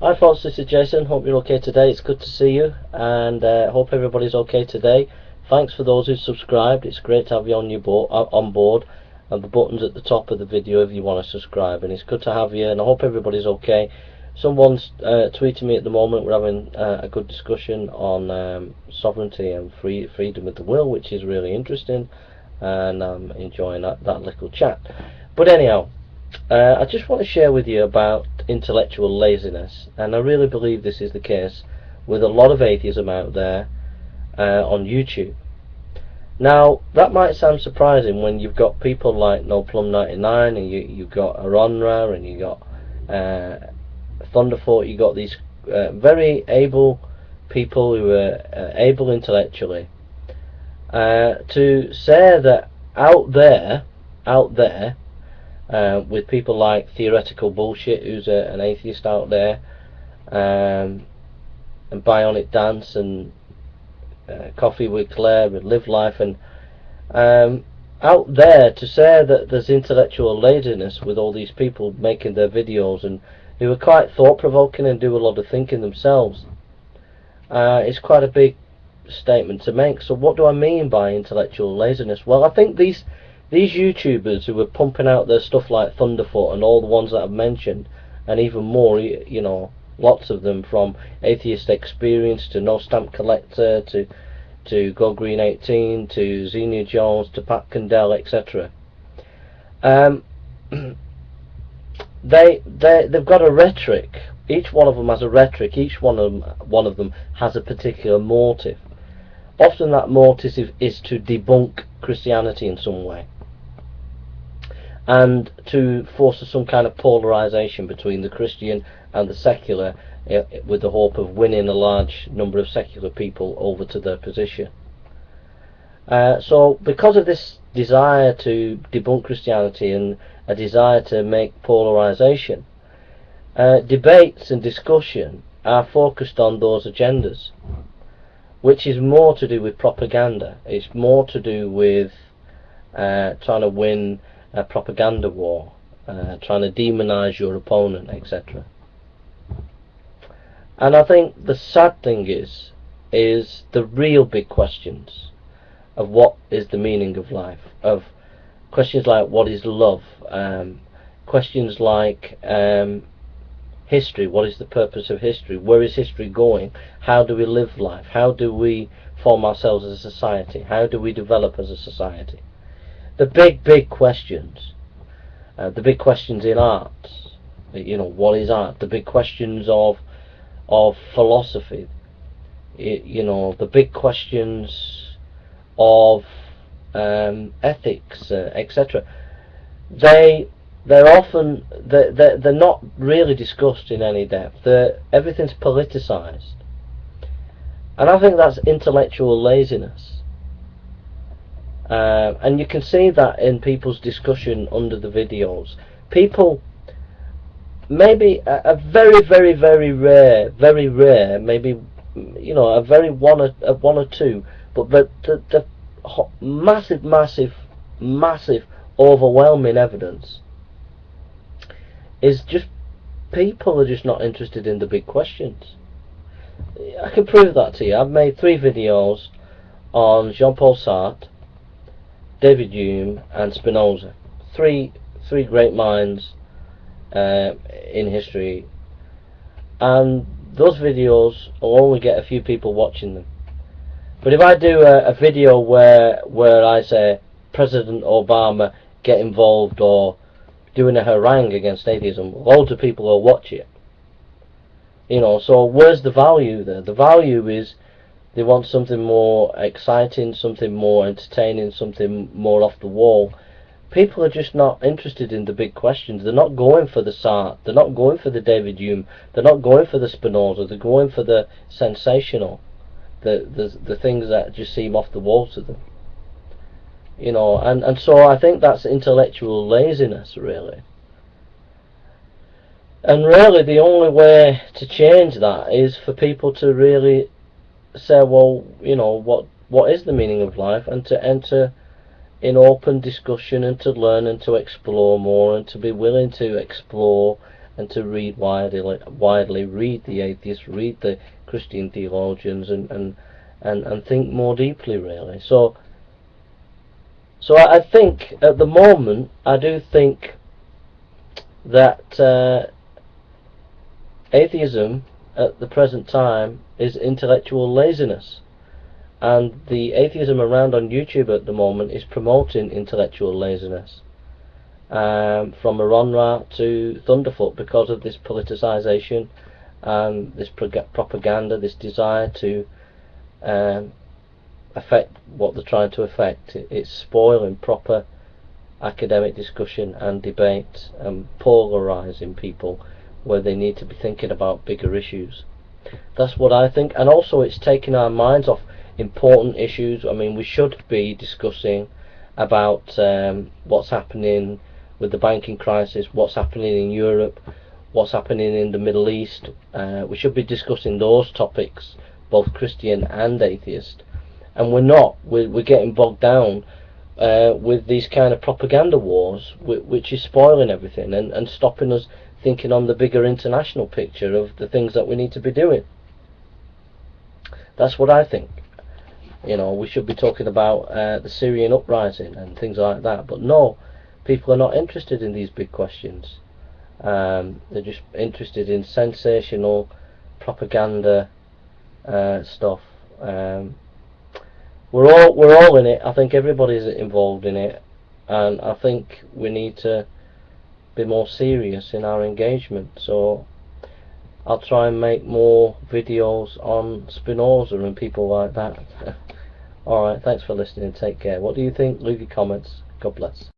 Hi folks, this is Jason. Hope you're okay today. It's good to see you, and hope everybody's okay today. Thanks for those who subscribed. It's great to have you on board, and the button's at the top of the video if you want to subscribe. And it's good to have you, and I hope everybody's okay. Someone's tweeting me at the moment. We're having a good discussion on sovereignty and freedom of the will, which is really interesting, and I'm enjoying that little chat. But anyhow, I just want to share with you about intellectual laziness, and I really believe this is the case with a lot of atheism out there on YouTube. Now, that might sound surprising when you've got people like NoPlum99, and you've got Aronra, and you've got Thunderfort. You've got these very able people who are able intellectually to say that out there with people like Theoretical Bullshit, who's an atheist out there, and Bionic Dance, and Coffee with Claire, and Live Life, and out there to say that there's intellectual laziness with all these people making their videos, and who are quite thought-provoking and do a lot of thinking themselves. It's quite a big statement to make. So what do I mean by intellectual laziness? Well, I think these YouTubers who are pumping out their stuff like Thunderfoot and all the ones that I've mentioned, and even more, you know, lots of them, from Atheist Experience to No Stamp Collector to Go Green 18 to Xenia Jones to Pat Condell, etc. They've got a rhetoric. Each one of them has a rhetoric. Each one of them has a particular motive. Often that motive is to debunk Christianity in some way, and to foster some kind of polarization between the Christian and the secular, with the hope of winning a large number of secular people over to their position. So because of this desire to debunk Christianity and a desire to make polarization, debates and discussion are focused on those agendas, which is more to do with propaganda. It's more to do with trying to win a propaganda war, trying to demonize your opponent, etc. And I think the sad thing is the real big questions of what is the meaning of life, of questions like what is love, questions like history, what is the purpose of history, where is history going, how do we live life, how do we form ourselves as a society, how do we develop as a society. The big questions, the big questions in art, you know, what is art, the big questions of philosophy, you know, the big questions of ethics, etc. They're not really discussed in any depth. Everything's politicized, and I think that's intellectual laziness. And you can see that in people's discussion under the videos. People, maybe a very rare, maybe, you know, a very one or two, but the massive overwhelming evidence is just people are just not interested in the big questions. I can prove that to you. I've made 3 videos on Jean-Paul Sartre, David Hume and Spinoza. Three great minds in history, and those videos will only get a few people watching them. But if I do a video where I say President Obama get involved, or doing a harangue against atheism, loads of people will watch it. You know, so where's the value there? The value is they want something more exciting, something more entertaining, something more off the wall. People are just not interested in the big questions. They're not going for the Sartre, they're not going for the David Hume, they're not going for the Spinoza, they're going for the sensational, the things that just seem off the wall to them. You know, and so I think that's intellectual laziness, really. And really the only way to change that is for people to really say, well, you know, what is the meaning of life, and to enter in open discussion, and to learn and to explore more, and to be willing to explore and to read widely, read the atheists, read the Christian theologians, and think more deeply, really. So I think at the moment, I do think that atheism at the present time is intellectual laziness, and the atheism around on YouTube at the moment is promoting intellectual laziness, from Aronra to Thunderfoot, because of this politicisation and this propaganda, this desire to affect what they're trying to affect. It's spoiling proper academic discussion and debate, and polarising people where they need to be thinking about bigger issues. That's what I think. And also, it's taking our minds off important issues. I mean, we should be discussing about what's happening with the banking crisis, what's happening in Europe, what's happening in the Middle East. We should be discussing those topics, both Christian and atheist, and we're not. We're getting bogged down with these kind of propaganda wars, which is spoiling everything and stopping us thinking on the bigger international picture of the things that we need to be doing. That's what I think. You know, we should be talking about the Syrian uprising and things like that, but no, people are not interested in these big questions. They're just interested in sensational propaganda stuff. We're all in it. I think everybody's involved in it, and I think we need to be more serious in our engagement. So I'll try and make more videos on Spinoza and people like that. Alright, thanks for listening. Take care. What do you think? Leave your comments. God bless.